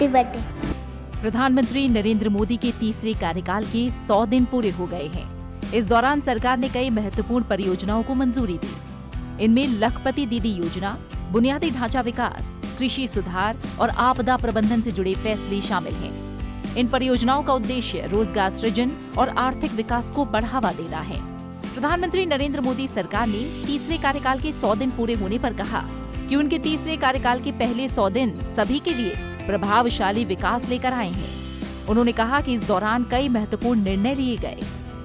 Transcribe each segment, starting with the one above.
Birthday. प्रधानमंत्री नरेंद्र मोदी के तीसरे कार्यकाल के 100 दिन पूरे हो गए हैं। इस दौरान सरकार ने कई महत्वपूर्ण परियोजनाओं को मंजूरी दी। इनमें लखपति दीदी योजना, बुनियादी ढांचा विकास, कृषि सुधार और आपदा प्रबंधन से जुड़े फैसले शामिल हैं। इन परियोजनाओं का उद्देश्य रोजगार सृजन और आर्थिक विकास को बढ़ावा देना है। प्रधानमंत्री नरेंद्र मोदी सरकार ने तीसरे कार्यकाल के 100 दिन पूरे होने पर कहा कि उनके तीसरे कार्यकाल के पहले 100 दिन सभी के लिए प्रभावशाली विकास लेकर आए हैं। उन्होंने कहा कि इस दौरान कई महत्वपूर्ण निर्णय लिए गए।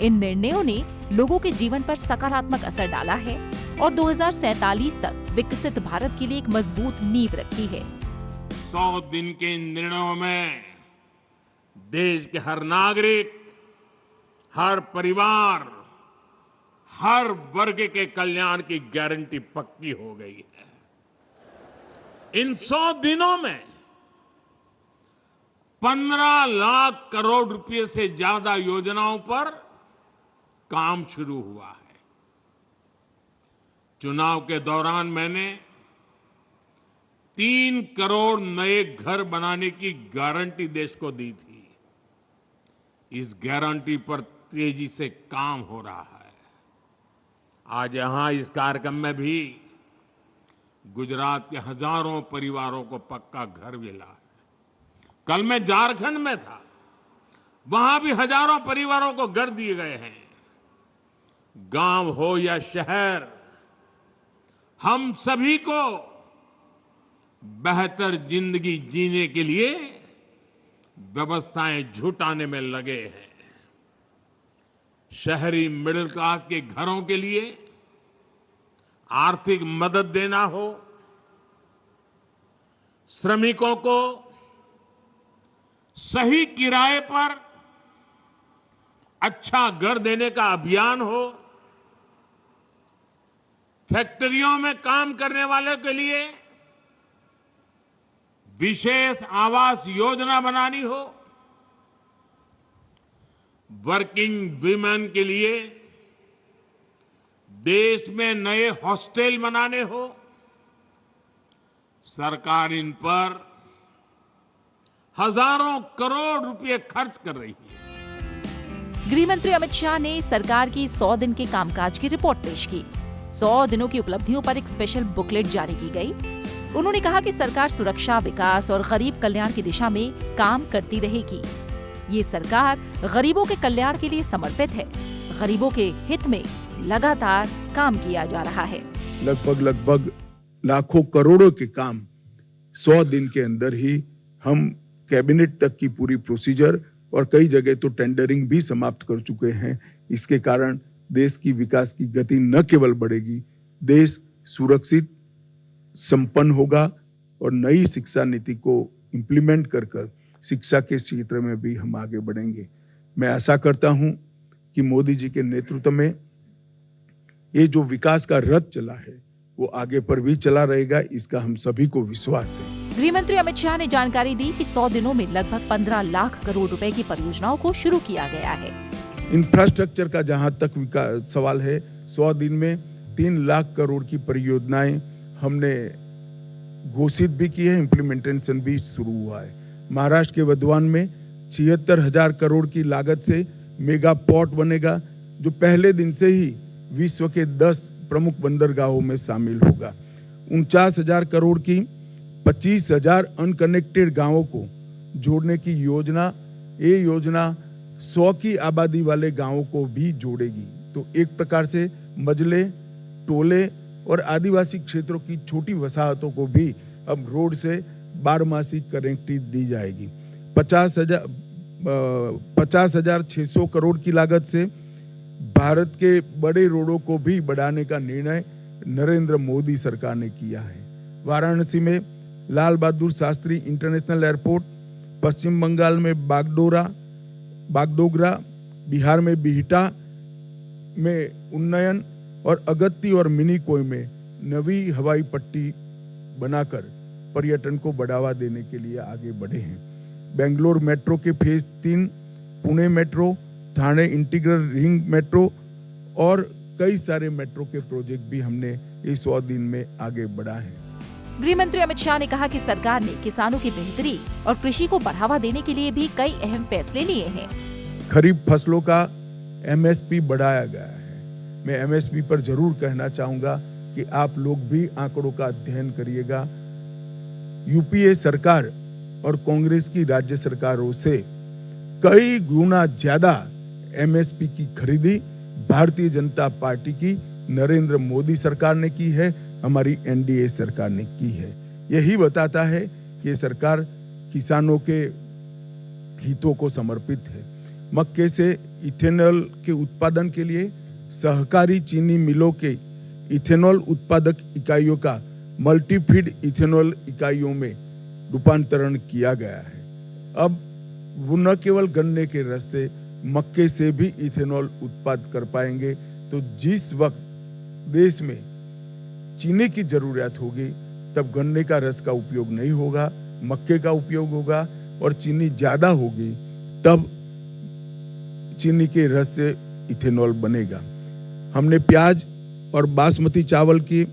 इन निर्णयों ने लोगों के जीवन पर सकारात्मक असर डाला है और 2047 तक विकसित भारत के लिए एक मजबूत नींव रखी है। 100 दिन के इन निर्णयों में देश के हर नागरिक, हर परिवार, हर वर्ग के कल्याण की गारंटी पक्की हो गई है। इन 100 दिनों में 15 लाख करोड़ रुपए से ज्यादा योजनाओं पर काम शुरू हुआ है। चुनाव के दौरान मैंने 3 करोड़ नए घर बनाने की गारंटी देश को दी थी। इस गारंटी पर तेजी से काम हो रहा है। आज यहां इस कार्यक्रम में भी गुजरात के हजारों परिवारों को पक्का घर मिला है। कल मैं झारखंड में था, वहां भी हजारों परिवारों को घर दिए गए हैं। गांव हो या शहर, हम सभी को बेहतर जिंदगी जीने के लिए व्यवस्थाएं जुटाने में लगे हैं। शहरी मिडिल क्लास के घरों के लिए आर्थिक मदद देना हो, श्रमिकों को सही किराए पर अच्छा घर देने का अभियान हो, फैक्ट्रियों में काम करने वालों के लिए विशेष आवास योजना बनानी हो, वर्किंग विमेन के लिए देश में नए हॉस्टल बनाने हो, सरकार इन पर हजारों करोड़ रुपए खर्च कर रही है। गृह मंत्री अमित शाह ने सरकार की 100 दिन के कामकाज की रिपोर्ट पेश की। 100 दिनों की उपलब्धियों पर एक स्पेशल बुकलेट जारी की गई। उन्होंने कहा कि सरकार सुरक्षा, विकास और गरीब कल्याण की दिशा में काम करती रहेगी। ये सरकार गरीबों के कल्याण के लिए समर्पित है। गरीबों के हित में लगातार काम किया जा रहा है। लगभग लाखों करोड़ों के काम 100 दिन के अंदर ही हम कैबिनेट तक की पूरी प्रोसीजर और कई जगह तो टेंडरिंग भी समाप्त कर चुके हैं। इसके कारण देश की विकास की गति न केवल बढ़ेगी, देश सुरक्षित, संपन्न होगा और नई शिक्षा नीति को इम्प्लीमेंट कर शिक्षा के क्षेत्र में भी हम आगे बढ़ेंगे। मैं आशा करता हूं कि मोदी जी के नेतृत्व में ये जो विकास का रथ चला है वो आगे पर भी चला रहेगा, इसका हम सभी को विश्वास है। गृह मंत्री अमित शाह ने जानकारी दी कि 100 दिनों में लगभग 15 लाख करोड़ रुपए की परियोजनाओं को शुरू किया गया है। इंफ्रास्ट्रक्चर का जहां तक सवाल है, 100 दिन में 3 लाख करोड़ की परियोजनाएं हमने घोषित भी की है, इम्प्लीमेंटेशन भी शुरू हुआ है। महाराष्ट्र के वधवान में 76,000 करोड़ की लागत से मेगा पोर्ट बनेगा, जो पहले दिन से ही विश्व के 10 प्रमुख बंदरगाहों में शामिल होगा। 49,000 करोड़ की 25,000 अनकनेक्टेड गांवों को जोड़ने की योजना, ये योजना 100 की आबादी वाले गांवों को भी जोड़ेगी। तो एक प्रकार से मजले, टोले और आदिवासी क्षेत्रों की छोटी वसाहतों को भी अब रोड से 12मासी कनेक्टिविटी दी जाएगी। 50,600 करोड़ की लागत से भारत के बड़े रोडों को भी बढ़ाने का निर्णय नरेंद्र मोदी सरकार ने किया है। वाराणसी में लाल बहादुर शास्त्री इंटरनेशनल एयरपोर्ट, पश्चिम बंगाल में बागडोगरा, बिहार में बिहटा में उन्नयन और अगत्ती और मिनीकोय में नवी हवाई पट्टी बनाकर पर्यटन को बढ़ावा देने के लिए आगे बढ़े हैं। बेंगलोर मेट्रो के phase 3, Pune metro, Thane integral ring metro और कई सारे मेट्रो के प्रोजेक्ट भी हमने इस 100 दिन में आगे बढ़ा है। गृह मंत्री अमित शाह ने कहा कि सरकार ने किसानों की बेहतरी और कृषि को बढ़ावा देने के लिए भी कई अहम फैसले लिए हैं। खरीफ फसलों का एमएसपी बढ़ाया गया है। मैं एमएसपी पर जरूर कहना चाहूंगा कि आप लोग भी आंकड़ों का अध्ययन करिएगा। यूपीए सरकार और कांग्रेस की राज्य सरकारों से कई गुना ज्यादा एमएसपी की खरीदी भारतीय जनता पार्टी की नरेंद्र मोदी सरकार ने की है, हमारी एनडीए सरकार ने की है। यही बताता है कि सरकार किसानों के हितों को समर्पित है। मक्के से इथेनॉल के उत्पादन के लिए सहकारी चीनी मिलों के इथेनॉल उत्पादक इकाइयों का मल्टीफीड इथेनॉल इकाइयों में रूपांतरण किया गया है। अब वो न केवल गन्ने के रस से, मक्के से भी इथेनॉल उत्पादन कर पाएंगे। तो जिस वक्त देश में चीनी की जरूरत होगी तब गन्ने का रस का उपयोग नहीं होगा, मक्के का उपयोग होगा, और चीनी ज्यादा होगी तब चीनी के रस से इथेनॉल बनेगा। हमने प्याज और बासमती चावल की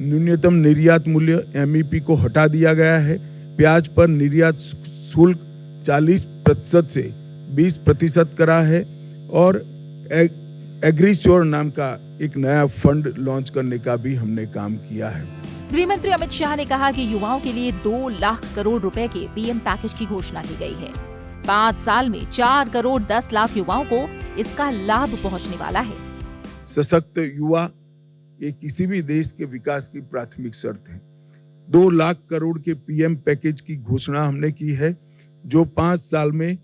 न्यूनतम निर्यात मूल्य एमईपी को हटा दिया गया है। प्याज पर निर्यात शुल्क 40% से 20% करा है और एग्रीश्योर नाम का एक नया फंड लॉन्च करने का भी हमने काम किया है। गृह मंत्री अमित शाह ने कहा कि युवाओं के लिए 2 लाख करोड़ रुपए के पीएम पैकेज की घोषणा की गई है। 5 साल में 4 करोड़ 10 लाख युवाओं को इसका लाभ पहुंचने वाला है। सशक्त युवा ये किसी भी देश के विकास की प्राथमिक शर्त है। 2 लाख करोड़ के पीएम पैकेज की घोषणा हमने की है, जो 5 साल में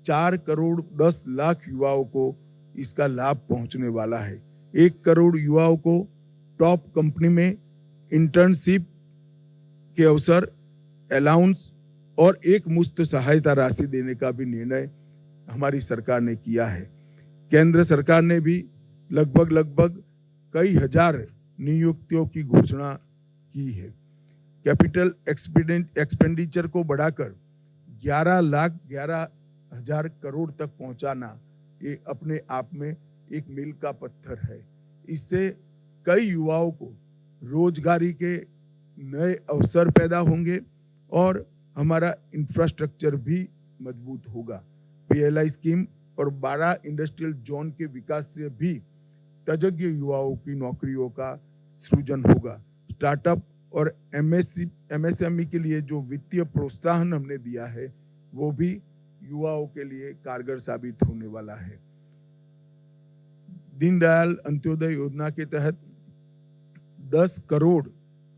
4 करोड़ 10 लाख युवाओं को इसका लाभ पहुंचने वाला है। 1 करोड़ युवाओं को टॉप कंपनी में इंटर्नशिप के अवसर, अलाउंस और एक मुफ्त सहायता राशि देने का भी निर्णय हमारी सरकार ने किया है। केंद्र सरकार ने भी लगभग कई हजार नियुक्तियों की घोषणा की है। कैपिटल एक्सपेंडिचर को बढ़ाकर 11,11,000 करोड़ तक पहुंचाना ये अपने आप में एक मील का पत्थर है। इससे कई युवाओं को रोजगारी के नए अवसर पैदा होंगे और हमारा इंफ्रास्ट्रक्चर भी मजबूत होगा। पीएलआई स्कीम और 12 इंडस्ट्रियल जोन के विकास से भी तजज्ञ युवाओं की नौकरियों का सृजन होगा। स्टार्टअप और एमएसएमई के लिए जो वित्तीय प्रोत्साहन हमने दिया है वो भी युवाओं के लिए कारगर साबित होने वाला है। दीनदयाल अंत्योदय योजना के तहत 10 करोड़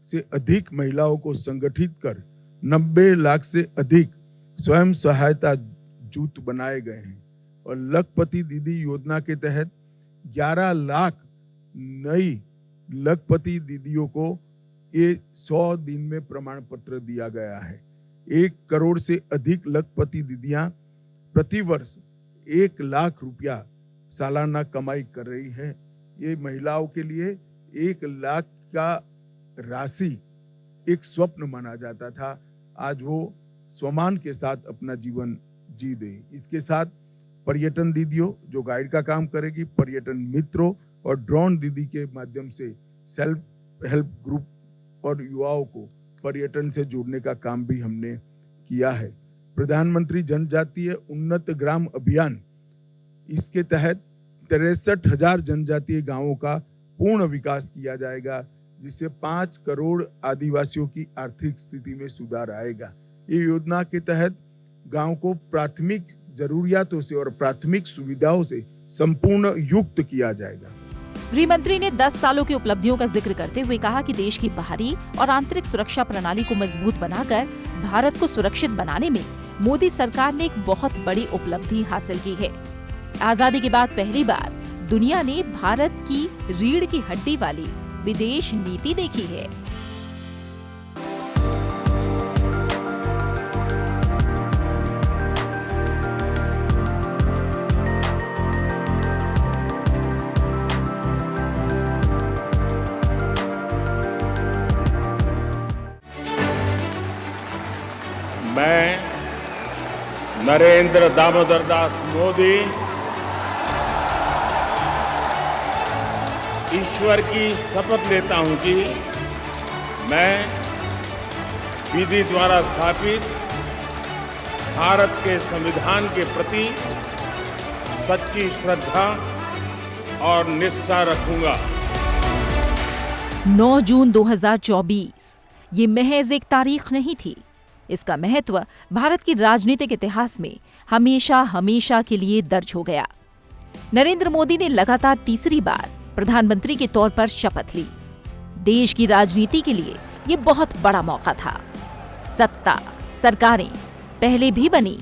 से अधिक महिलाओं को संगठित कर 90 लाख से अधिक स्वयं सहायता जुट बनाए गए हैं और लखपति दीदी योजना के तहत 11 लाख नई लखपति दीदियों को ये 100 दिन में प्रमाण पत्र दिया गया है। 1 करोड़ से अधिक लखपति दीदियां प्रतिवर्ष 1 लाख रुपया सालाना कमाई कर रही है। ये महिलाओं के लिए 1 लाख का राशि एक स्वप्न माना जाता था। आज वो सम्मान के साथ अपना जीवन जी दे। इसके साथ पर्यटन दीदियों जो गाइड का काम करेगी, पर्यटन मित्रों और ड्रोन दीदी के माध्यम से सेल्फ हेल्प ग्रुप और युवाओं को पर्यटन से जोड़ने का काम भी हमने किया है। प्रधानमंत्री जनजातीय उन्नत ग्राम अभियान, इसके तहत 63,000 जनजातीय गांवों का पूर्ण विकास किया जाएगा, जिससे 5 करोड़ आदिवासियों की आर्थिक स्थिति में सुधार आएगा। ये योजना के तहत गांव को प्राथमिक जरूरियातों से और प्राथमिक सुविधाओं से संपूर्ण युक्त किया जाएगा। गृह मंत्री ने 10 सालों की उपलब्धियों का जिक्र करते हुए कहा कि देश की बाहरी और आंतरिक सुरक्षा प्रणाली को मजबूत बनाकर भारत को सुरक्षित बनाने में मोदी सरकार ने एक बहुत बड़ी उपलब्धि हासिल की है। आजादी के बाद पहली बार दुनिया ने भारत की रीढ़ की हड्डी वाली विदेश नीति देखी है। मैं नरेंद्र दामोदर दास मोदी ईश्वर की शपथ लेता हूं कि मैं विधि द्वारा स्थापित भारत के संविधान के प्रति सच्ची श्रद्धा और निष्ठा रखूंगा। 9 जून 2024 ये महज एक तारीख नहीं थी। इसका महत्व भारत की राजनीतिक इतिहास में हमेशा हमेशा के लिए दर्ज हो गया। नरेंद्र मोदी ने लगातार तीसरी बार प्रधानमंत्री के तौर पर शपथ ली। देश की राजनीति के लिए ये बहुत बड़ा मौका था। सत्ता, सरकारें पहले भी बनी,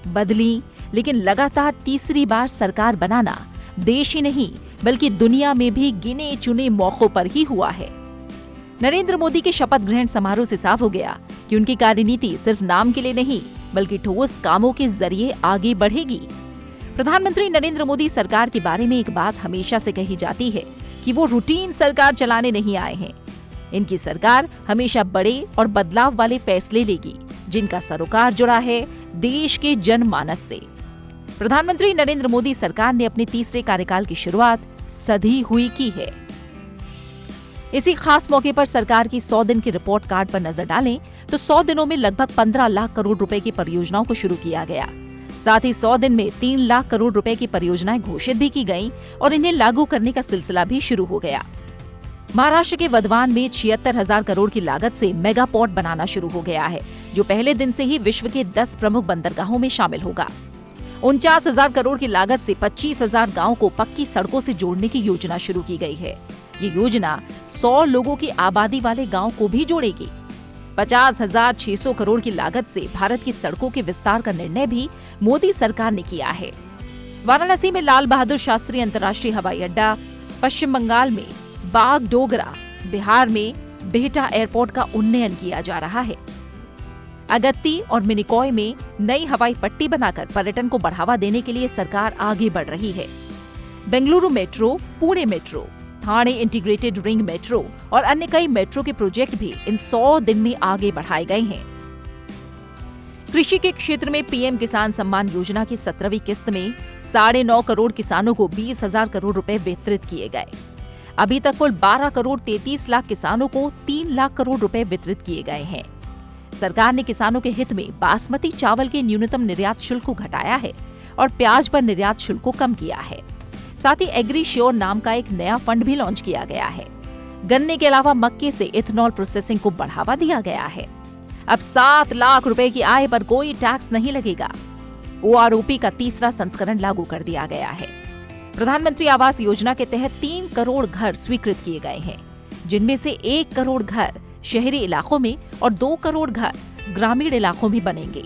बदली, लेकिन लगातार तीसरी बार सरकार बनाना देश ही नहीं बल्कि दुनिया में भी गिने चुने मौकों पर ही हुआ है। नरेंद्र मोदी के शपथ ग्रहण समारोह से साफ हो गया कि उनकी कार्यनीति सिर्फ नाम के लिए नहीं बल्कि ठोस कामों के जरिए आगे बढ़ेगी। प्रधानमंत्री नरेंद्र मोदी सरकार के बारे में एक बात हमेशा से कही जाती है कि वो रूटीन सरकार चलाने नहीं आए हैं। इनकी सरकार हमेशा बड़े और बदलाव वाले फैसले लेगी जिनका सरोकार जुड़ा है देश के जनमानस से। प्रधानमंत्री नरेंद्र मोदी सरकार ने अपने तीसरे कार्यकाल की शुरुआत सधी हुई की है। इसी खास मौके पर सरकार की 100 दिन की रिपोर्ट कार्ड पर नजर डालें तो 100 दिनों में लगभग 15 लाख करोड़ रुपए की परियोजनाओं को शुरू किया गया। साथ ही 100 दिन में 3 लाख करोड़ रुपए की परियोजनाएं घोषित भी की गईं और इन्हें लागू करने का सिलसिला भी शुरू हो गया। महाराष्ट्र के वधवान में 76,000 करोड़ की लागत से मेगा पोर्ट बनाना शुरू हो गया है, जो पहले दिन से ही विश्व के 10 प्रमुख बंदरगाहों में शामिल होगा। 49,000 करोड़ की लागत से 25,000 गाँव को पक्की सड़कों से जोड़ने की योजना शुरू की गई है। ये योजना 100 लोगों की आबादी वाले गांव को भी जोड़ेगी। 50,600 करोड़ की लागत से भारत की सड़कों के विस्तार का निर्णय भी मोदी सरकार ने किया है। वाराणसी में लाल बहादुर शास्त्री अंतर्राष्ट्रीय हवाई अड्डा, पश्चिम बंगाल में बागडोगरा, बिहार में बिहटा एयरपोर्ट का उन्नयन किया जा रहा है। अगत्ती और मिनिकॉय में नई हवाई पट्टी बनाकर पर्यटन को बढ़ावा देने के लिए सरकार आगे बढ़ रही है। बेंगलुरु मेट्रो, पुणे मेट्रो, थाने इंटीग्रेटेड रिंग मेट्रो और अन्य कई मेट्रो के प्रोजेक्ट भी इन 100 दिन में आगे बढ़ाए गए हैं। कृषि के क्षेत्र में पीएम किसान सम्मान योजना की 17वीं किस्त में 9.5 करोड़ किसानों को 20,000 करोड़ रुपए वितरित किए गए। अभी तक कुल 12 करोड़ 33 लाख किसानों को 3 लाख करोड़ रुपए वितरित किए गए हैं। सरकार ने किसानों के हित में बासमती चावल के न्यूनतम निर्यात शुल्क को घटाया है और प्याज पर निर्यात शुल्क को कम किया है। साथ ही एग्री श्योर नाम का एक नया फंड भी लॉन्च किया गया है। गन्ने के अलावा मक्के से इथेनॉल प्रोसेसिंग को बढ़ावा दिया गया है। अब 7 लाख रुपए की आय पर कोई टैक्स नहीं लगेगा। ओआरओपी का तीसरा संस्करण लागू कर दिया गया है। प्रधानमंत्री आवास योजना के तहत 3 करोड़ घर स्वीकृत किए गए हैं, जिनमें से 1 करोड़ घर शहरी इलाकों में और 2 करोड़ घर ग्रामीण इलाकों में बनेंगे।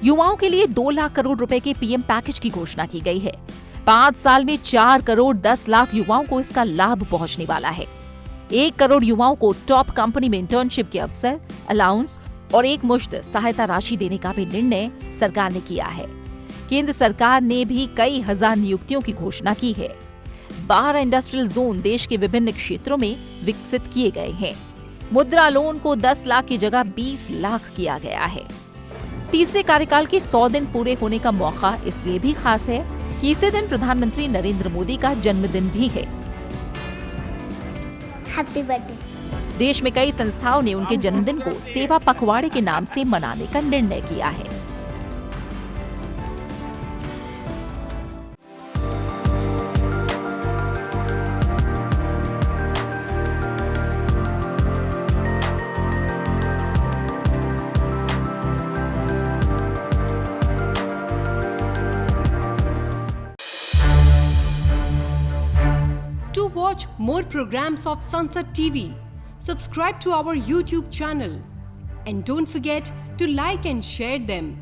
युवाओं के लिए 2 लाख करोड़ रुपए के पीएम पैकेज की घोषणा की गई है। 5 साल में 4 करोड़ 10 लाख युवाओं को इसका लाभ पहुंचने वाला है। 1 करोड़ युवाओं को टॉप कंपनी में इंटर्नशिप के अवसर, अलाउंस और एक मुश्त सहायता राशि देने का भी निर्णय सरकार ने किया है। केंद्र सरकार ने भी कई हजार नियुक्तियों की घोषणा की है। 12 इंडस्ट्रियल जोन देश के विभिन्न क्षेत्रों में विकसित किए गए हैं। मुद्रा लोन को 10 लाख की जगह 20 लाख किया गया है। तीसरे कार्यकाल के 100 दिन पूरे होने का मौका इसलिए भी खास है कि इसी दिन प्रधानमंत्री नरेंद्र मोदी का जन्मदिन भी है। Happy birthday. देश में कई संस्थाओं ने उनके जन्मदिन को सेवा पखवाड़े के नाम से मनाने का निर्णय किया है। To watch more programs of Sansad TV, subscribe to our YouTube channel and don't forget to like and share them.